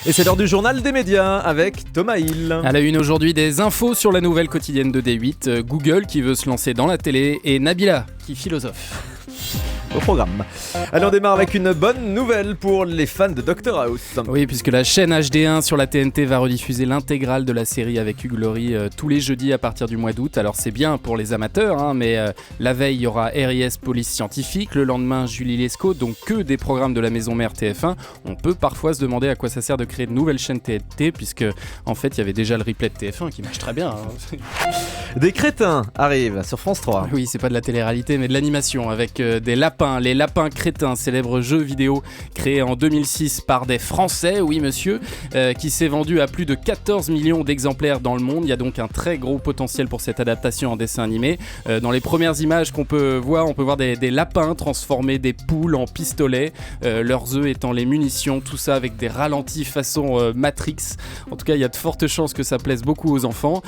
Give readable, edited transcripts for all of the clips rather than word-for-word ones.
Et c'est l'heure du journal des médias avec Thomas Hill. À la une aujourd'hui, des infos sur la nouvelle quotidienne de D8, Google qui veut se lancer dans la télé et Nabila qui philosophe. Au programme. Allez, on démarre avec une bonne nouvelle pour les fans de Dr House. Oui, puisque la chaîne HD1 sur la TNT va rediffuser l'intégrale de la série avec Hugh Laurie tous les jeudis à partir du mois d'août. Alors c'est bien pour les amateurs, mais la veille il y aura RIS Police Scientifique, le lendemain Julie Lescaut, donc que des programmes de la maison mère TF1. On peut parfois se demander à quoi ça sert de créer de nouvelles chaînes TNT, puisque en fait il y avait déjà le replay de TF1 qui marche très bien. Des crétins arrivent sur France 3. Oui, c'est pas de la télé-réalité mais de l'animation avec des lapins. Les Lapins Crétins, célèbre jeu vidéo créé en 2006 par des Français, oui monsieur, qui s'est vendu à plus de 14 millions d'exemplaires dans le monde. Il y a donc un très gros potentiel pour cette adaptation en dessin animé. Dans les premières images qu'on peut voir, on peut voir des lapins transformer des poules en pistolets, leurs œufs étant les munitions, tout ça avec des ralentis façon Matrix. En tout cas, il y a de fortes chances que ça plaise beaucoup aux enfants.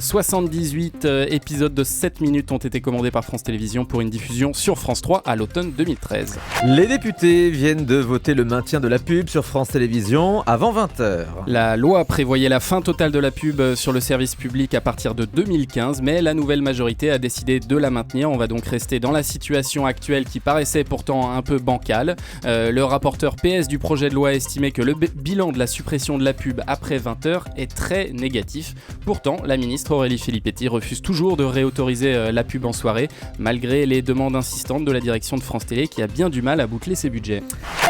78 épisodes de 7 minutes ont été commandés par France Télévisions pour une diffusion sur France 3 à l'automne 2013. Les députés viennent de voter le maintien de la pub sur France Télévisions avant 20h. La loi prévoyait la fin totale de la pub sur le service public à partir de 2015, mais la nouvelle majorité a décidé de la maintenir. On va donc rester dans la situation actuelle qui paraissait pourtant un peu bancale. Le rapporteur PS du projet de loi a estimé que le bilan de la suppression de la pub après 20h est très négatif. Pourtant, la ministre Aurélie Filippetti refuse toujours de réautoriser la pub en soirée, malgré les demandes insistantes de la direction de France Télé qui a bien du mal à boucler ses budgets.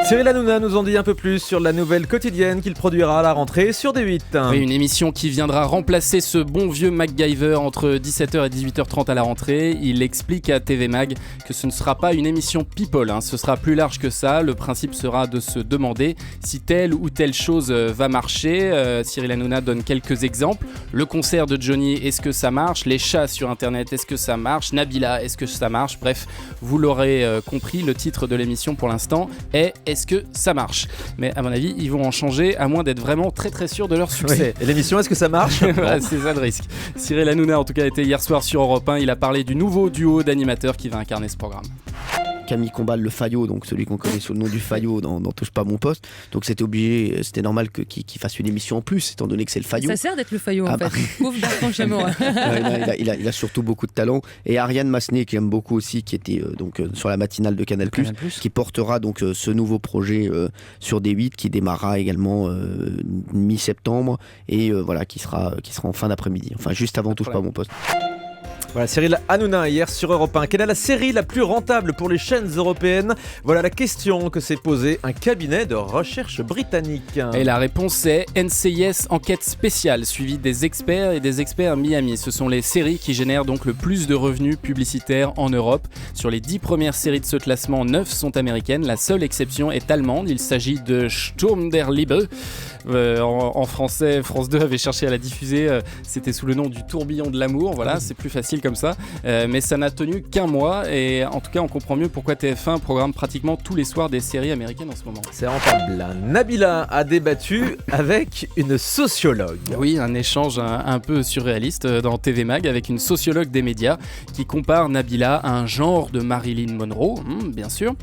Cyril Hanouna nous en dit un peu plus sur la nouvelle quotidienne qu'il produira à la rentrée sur D8. Oui, une émission qui viendra remplacer ce bon vieux MacGyver entre 17h et 18h30 à la rentrée. Il explique à TV Mag que ce ne sera pas une émission people, ce sera plus large que ça. Le principe sera de se demander si telle ou telle chose va marcher. Cyril Hanouna donne quelques exemples. Le concert de Johnny, est-ce que ça marche? Les chats sur internet, est-ce que ça marche? Nabila, est-ce que ça marche? Bref, vous l'aurez compris, le titre de l'émission pour l'instant est Est-ce que ça marche? Mais à mon avis, ils vont en changer à moins d'être vraiment très très sûrs de leur succès. Oui. Et l'émission, est-ce que ça marche? Voilà, c'est ça le risque. Cyril Hanouna en tout cas était hier soir sur Europe 1, il a parlé du nouveau duo d'animateurs qui va incarner ce programme. Camille Combal, le Fayot, donc celui qu'on connaît sous le nom du Fayot dans Touche pas mon poste. Donc c'était normal qu'il fasse une émission en plus, étant donné que c'est le Fayot. Ça sert d'être le Fayot en fait. Pauvre Bertrand Chameau. Il a surtout beaucoup de talent. Et Ariane Massenet, que j'aime beaucoup aussi, qui était sur la matinale de Canal+, qui portera donc ce nouveau projet sur D8, qui démarrera également mi-septembre et qui sera en fin d'après-midi. Enfin, juste avant Touche pas mon poste. Voilà, Cyril Hanouna hier sur Europe 1. Quelle est la série la plus rentable pour les chaînes européennes? Voilà la question que s'est posée un cabinet de recherche britannique. Et la réponse est NCIS Enquête Spéciale, suivie des experts et des experts Miami. Ce sont les séries qui génèrent donc le plus de revenus publicitaires en Europe. Sur les 10 premières séries de ce classement, 9 sont américaines. La seule exception est allemande. Il s'agit de Sturm der Liebe. En français, France 2 avait cherché à la diffuser. C'était sous le nom du tourbillon de l'amour. Voilà, c'est plus facile comme ça. Mais ça n'a tenu qu'un mois. Et en tout cas, on comprend mieux pourquoi TF1 programme pratiquement tous les soirs des séries américaines en ce moment. C'est rentable. Nabila a débattu avec une sociologue. Oui, un échange un peu surréaliste dans TV Mag avec une sociologue des médias qui compare Nabila à un genre de Marilyn Monroe, bien sûr.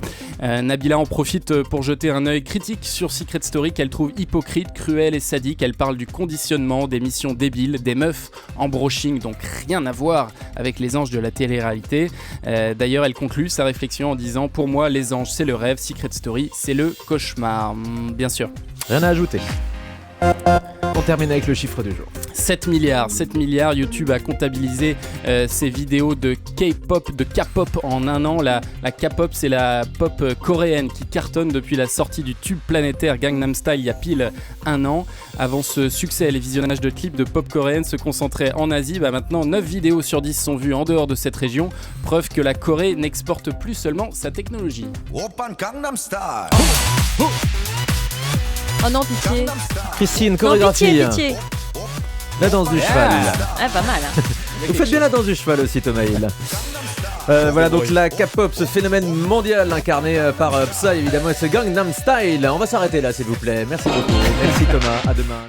Nabila en profite pour jeter un œil critique sur Secret Story qu'elle trouve hypocrite, cruelle et sadique. Elle parle du conditionnement, des missions débiles, des meufs en brushing, donc rien à voir avec les anges de la télé-réalité. D'ailleurs, elle conclut sa réflexion en disant « Pour moi, les anges, c'est le rêve, Secret Story, c'est le cauchemar. » Bien sûr. Rien à ajouter. On termine avec le chiffre du jour. 7 milliards, YouTube a comptabilisé ses vidéos de K-pop en un an. La K-pop, c'est la pop coréenne qui cartonne depuis la sortie du tube planétaire Gangnam Style il y a pile un an. Avant ce succès, les visionnages de clips de pop coréenne se concentraient en Asie. Maintenant, 9 vidéos sur 10 sont vues en dehors de cette région. Preuve que la Corée n'exporte plus seulement sa technologie. Gangnam Style. Oh non, pitié. Christine, chorégraphie. Non, pitié. La danse du cheval. Ah, pas mal. Vous faites bien la danse du cheval aussi, Thomas Hill. Voilà donc la K-pop, ce phénomène mondial incarné par Psy évidemment et ce Gangnam Style. On va s'arrêter là s'il vous plaît. Merci beaucoup. Merci Thomas, à demain.